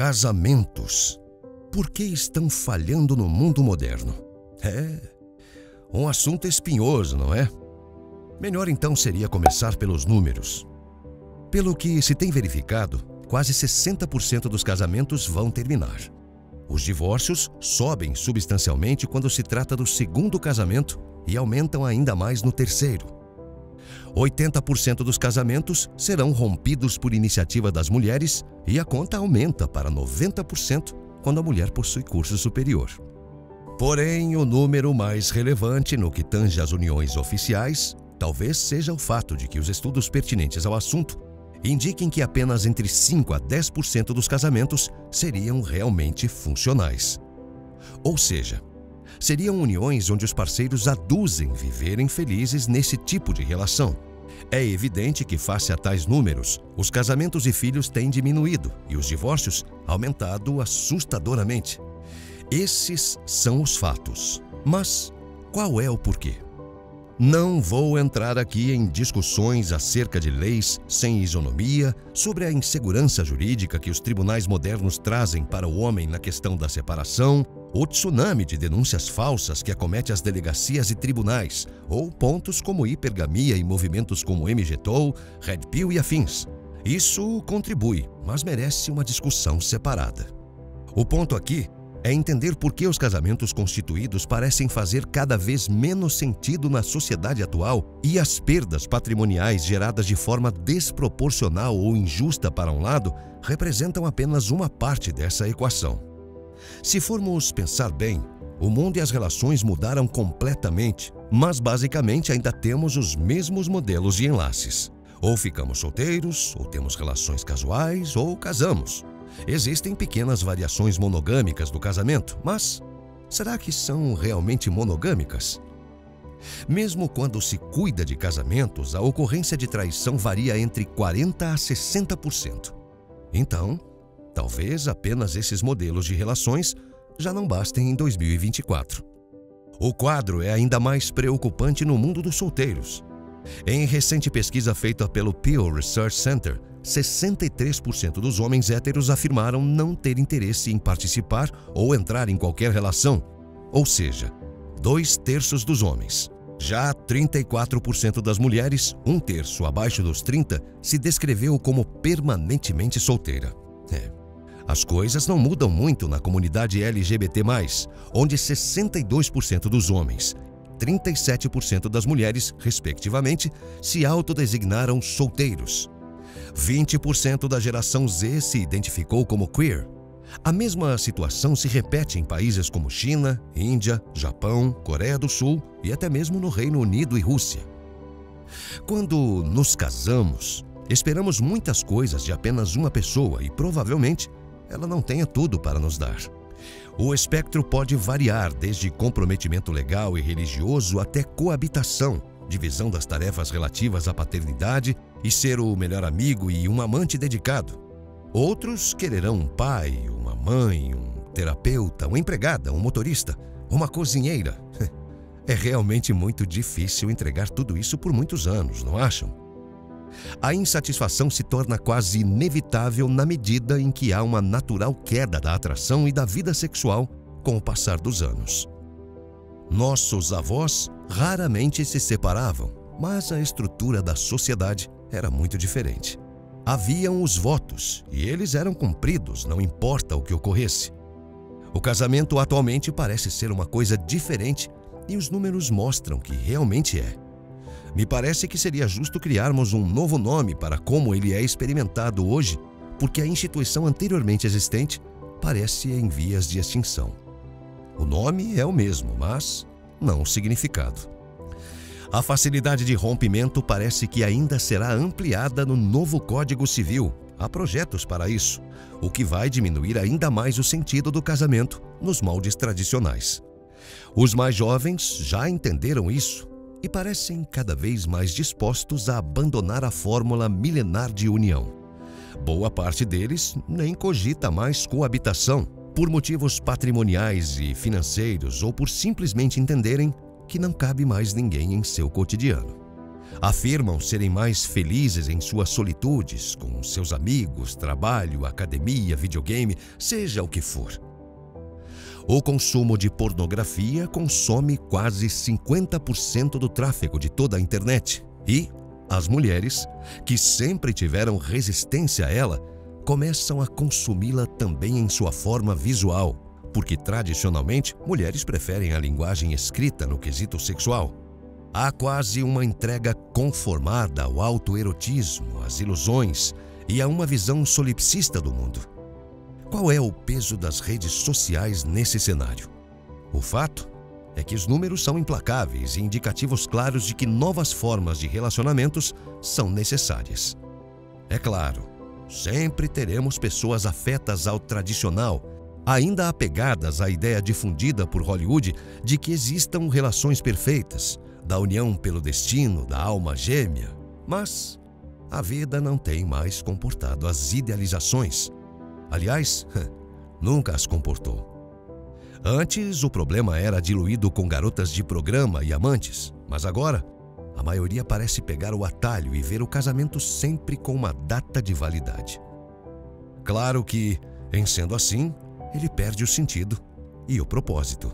Casamentos. Por que estão falhando no mundo moderno? É um assunto espinhoso, não é? Melhor então seria começar pelos números. Pelo que se tem verificado, quase 60% dos casamentos vão terminar. Os divórcios sobem substancialmente quando se trata do segundo casamento e aumentam ainda mais no terceiro. 80% dos casamentos serão rompidos por iniciativa das mulheres e a conta aumenta para 90% quando a mulher possui curso superior. Porém, o número mais relevante no que tange às uniões oficiais talvez seja o fato de que os estudos pertinentes ao assunto indiquem que apenas entre 5 a 10% dos casamentos seriam realmente funcionais. Ou seja, seriam uniões onde os parceiros aduzem viverem felizes nesse tipo de relação. É evidente que, face a tais números, os casamentos e filhos têm diminuído e os divórcios aumentado assustadoramente. Esses são os fatos. Mas qual é o porquê? Não vou entrar aqui em discussões acerca de leis sem isonomia, sobre a insegurança jurídica que os tribunais modernos trazem para o homem na questão da separação, o tsunami de denúncias falsas que acomete as delegacias e tribunais, ou pontos como hipergamia e movimentos como MGTOW, Red Pill e afins. Isso contribui, mas merece uma discussão separada. O ponto aqui é entender por que os casamentos constituídos parecem fazer cada vez menos sentido na sociedade atual e as perdas patrimoniais geradas de forma desproporcional ou injusta para um lado representam apenas uma parte dessa equação. Se formos pensar bem, o mundo e as relações mudaram completamente, mas basicamente ainda temos os mesmos modelos de enlaces. Ou ficamos solteiros, ou temos relações casuais, ou casamos. Existem pequenas variações monogâmicas do casamento, mas será que são realmente monogâmicas? Mesmo quando se cuida de casamentos, a ocorrência de traição varia entre 40% a 60%. Então, talvez apenas esses modelos de relações já não bastem em 2024. O quadro é ainda mais preocupante no mundo dos solteiros. Em recente pesquisa feita pelo Pew Research Center, 63% dos homens héteros afirmaram não ter interesse em participar ou entrar em qualquer relação, ou seja, 2/3 dos homens. Já 34% das mulheres, 1/3 abaixo dos 30, se descreveu como permanentemente solteira. As coisas não mudam muito na comunidade LGBT+, onde 62% dos homens, 37% das mulheres, respectivamente, se autodesignaram solteiros. 20% da geração Z se identificou como queer. A mesma situação se repete em países como China, Índia, Japão, Coreia do Sul e até mesmo no Reino Unido e Rússia. Quando nos casamos, esperamos muitas coisas de apenas uma pessoa e provavelmente ela não tenha tudo para nos dar. O espectro pode variar desde comprometimento legal e religioso até coabitação, divisão das tarefas relativas à paternidade e ser o melhor amigo e um amante dedicado. Outros quererão um pai, uma mãe, um terapeuta, uma empregada, um motorista, uma cozinheira. É realmente muito difícil entregar tudo isso por muitos anos, não acham? A insatisfação se torna quase inevitável na medida em que há uma natural queda da atração e da vida sexual com o passar dos anos. Nossos avós raramente se separavam, mas a estrutura da sociedade era muito diferente. Haviam os votos e eles eram cumpridos, não importa o que ocorresse. O casamento atualmente parece ser uma coisa diferente e os números mostram que realmente é. Me parece que seria justo criarmos um novo nome para como ele é experimentado hoje, porque a instituição anteriormente existente parece em vias de extinção. O nome é o mesmo, mas não o significado. A facilidade de rompimento parece que ainda será ampliada no novo Código Civil. Há projetos para isso, o que vai diminuir ainda mais o sentido do casamento nos moldes tradicionais. Os mais jovens já entenderam isso e parecem cada vez mais dispostos a abandonar a fórmula milenar de união. Boa parte deles nem cogita mais coabitação, por motivos patrimoniais e financeiros ou por simplesmente entenderem que não cabe mais ninguém em seu cotidiano. Afirmam serem mais felizes em suas solitudes, com seus amigos, trabalho, academia, videogame, seja o que for. O consumo de pornografia consome quase 50% do tráfego de toda a internet. E as mulheres, que sempre tiveram resistência a ela, começam a consumi-la também em sua forma visual, porque tradicionalmente mulheres preferem a linguagem escrita no quesito sexual. Há quase uma entrega conformada ao autoerotismo, às ilusões e a uma visão solipsista do mundo. Qual é o peso das redes sociais nesse cenário? O fato é que os números são implacáveis e indicativos claros de que novas formas de relacionamentos são necessárias. É claro, sempre teremos pessoas afetas ao tradicional, ainda apegadas à ideia difundida por Hollywood de que existam relações perfeitas, da união pelo destino, da alma gêmea. Mas a vida não tem mais comportado as idealizações. Aliás, nunca as comportou. Antes, o problema era diluído com garotas de programa e amantes, mas agora, a maioria parece pegar o atalho e ver o casamento sempre com uma data de validade. Claro que, em sendo assim, ele perde o sentido e o propósito.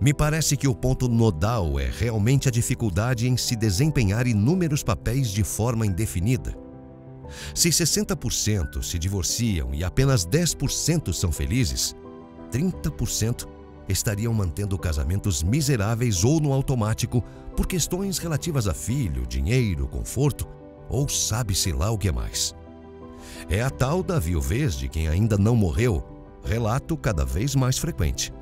Me parece que o ponto nodal é realmente a dificuldade em se desempenhar inúmeros papéis de forma indefinida. Se 60% se divorciam e apenas 10% são felizes, 30% estariam mantendo casamentos miseráveis ou no automático por questões relativas a filho, dinheiro, conforto ou sabe-se lá o que mais. É a tal da viuvez de quem ainda não morreu, relato cada vez mais frequente.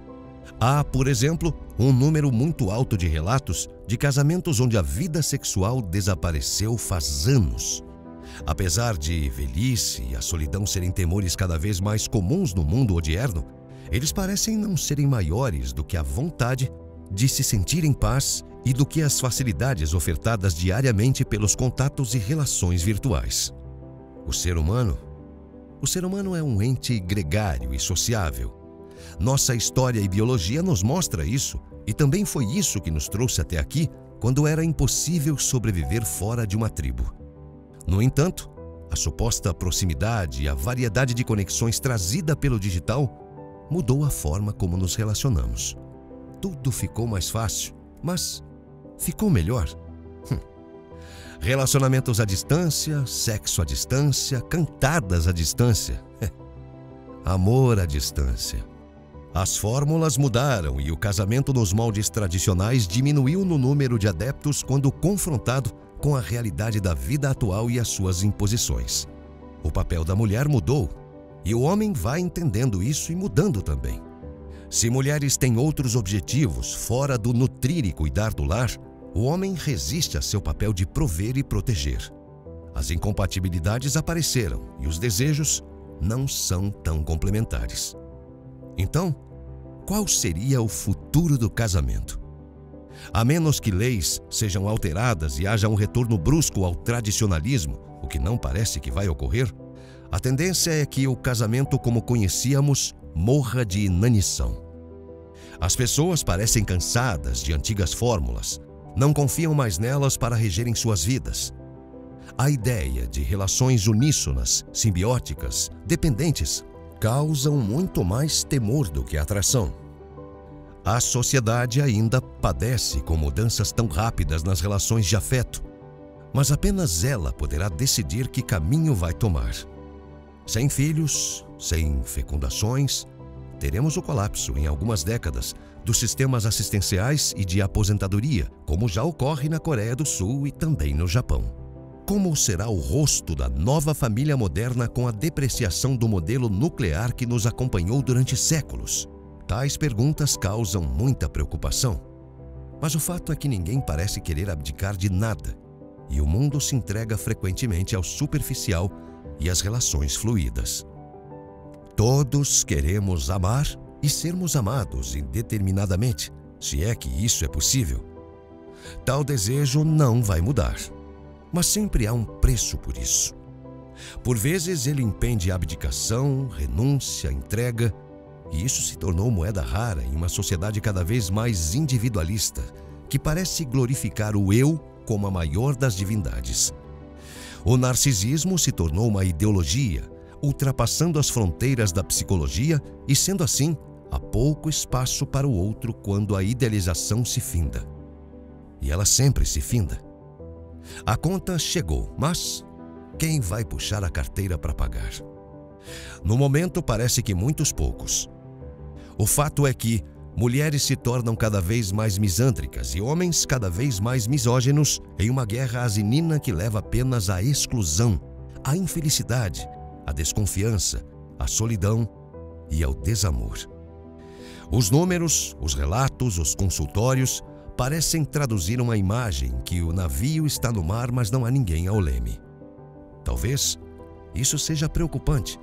Há, por exemplo, um número muito alto de relatos de casamentos onde a vida sexual desapareceu faz anos. Apesar de velhice e a solidão serem temores cada vez mais comuns no mundo odierno, eles parecem não serem maiores do que a vontade de se sentir em paz e do que as facilidades ofertadas diariamente pelos contatos e relações virtuais. O ser humano é um ente gregário e sociável. Nossa história e biologia nos mostra isso, e também foi isso que nos trouxe até aqui quando era impossível sobreviver fora de uma tribo. No entanto, a suposta proximidade e a variedade de conexões trazida pelo digital mudou a forma como nos relacionamos. Tudo ficou mais fácil, mas ficou melhor. Relacionamentos à distância, sexo à distância, cantadas à distância. Amor à distância. As fórmulas mudaram e o casamento nos moldes tradicionais diminuiu no número de adeptos quando confrontado com a realidade da vida atual e as suas imposições. O papel da mulher mudou e o homem vai entendendo isso e mudando também. Se mulheres têm outros objetivos fora do nutrir e cuidar do lar, o homem resiste a seu papel de prover e proteger. As incompatibilidades apareceram e os desejos não são tão complementares. Então, qual seria o futuro do casamento? A menos que leis sejam alteradas e haja um retorno brusco ao tradicionalismo, o que não parece que vai ocorrer, a tendência é que o casamento como conhecíamos morra de inanição. As pessoas parecem cansadas de antigas fórmulas, não confiam mais nelas para regerem suas vidas. A ideia de relações uníssonas, simbióticas, dependentes, causam muito mais temor do que atração. A sociedade ainda padece com mudanças tão rápidas nas relações de afeto, mas apenas ela poderá decidir que caminho vai tomar. Sem filhos, sem fecundações, teremos o colapso em algumas décadas dos sistemas assistenciais e de aposentadoria, como já ocorre na Coreia do Sul e também no Japão. Como será o rosto da nova família moderna com a depreciação do modelo nuclear que nos acompanhou durante séculos? Tais perguntas causam muita preocupação. Mas o fato é que ninguém parece querer abdicar de nada, e o mundo se entrega frequentemente ao superficial e às relações fluídas. Todos queremos amar e sermos amados indeterminadamente, se é que isso é possível. Tal desejo não vai mudar, mas sempre há um preço por isso. Por vezes ele impende abdicação, renúncia, entrega, e isso se tornou moeda rara em uma sociedade cada vez mais individualista, que parece glorificar o eu como a maior das divindades. O narcisismo se tornou uma ideologia, ultrapassando as fronteiras da psicologia e, sendo assim, há pouco espaço para o outro quando a idealização se finda. E ela sempre se finda. A conta chegou, mas quem vai puxar a carteira para pagar? No momento, parece que muitos poucos. O fato é que mulheres se tornam cada vez mais misândricas e homens cada vez mais misóginos em uma guerra asinina que leva apenas à exclusão, à infelicidade, à desconfiança, à solidão e ao desamor. Os números, os relatos, os consultórios parecem traduzir uma imagem que o navio está no mar, mas não há ninguém ao leme. Talvez isso seja preocupante,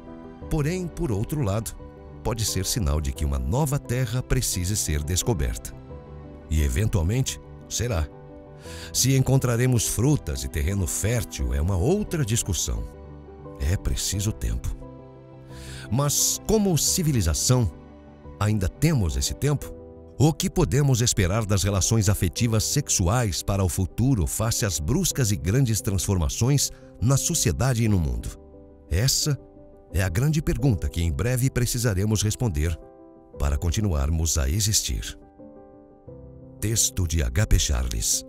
porém, por outro lado, pode ser sinal de que uma nova terra precise ser descoberta. E, eventualmente, será. Se encontraremos frutas e terreno fértil é uma outra discussão. É preciso tempo. Mas, como civilização, ainda temos esse tempo? O que podemos esperar das relações afetivas sexuais para o futuro face às bruscas e grandes transformações na sociedade e no mundo? Essa é a grande pergunta que em breve precisaremos responder para continuarmos a existir. Texto de H.P. Charles.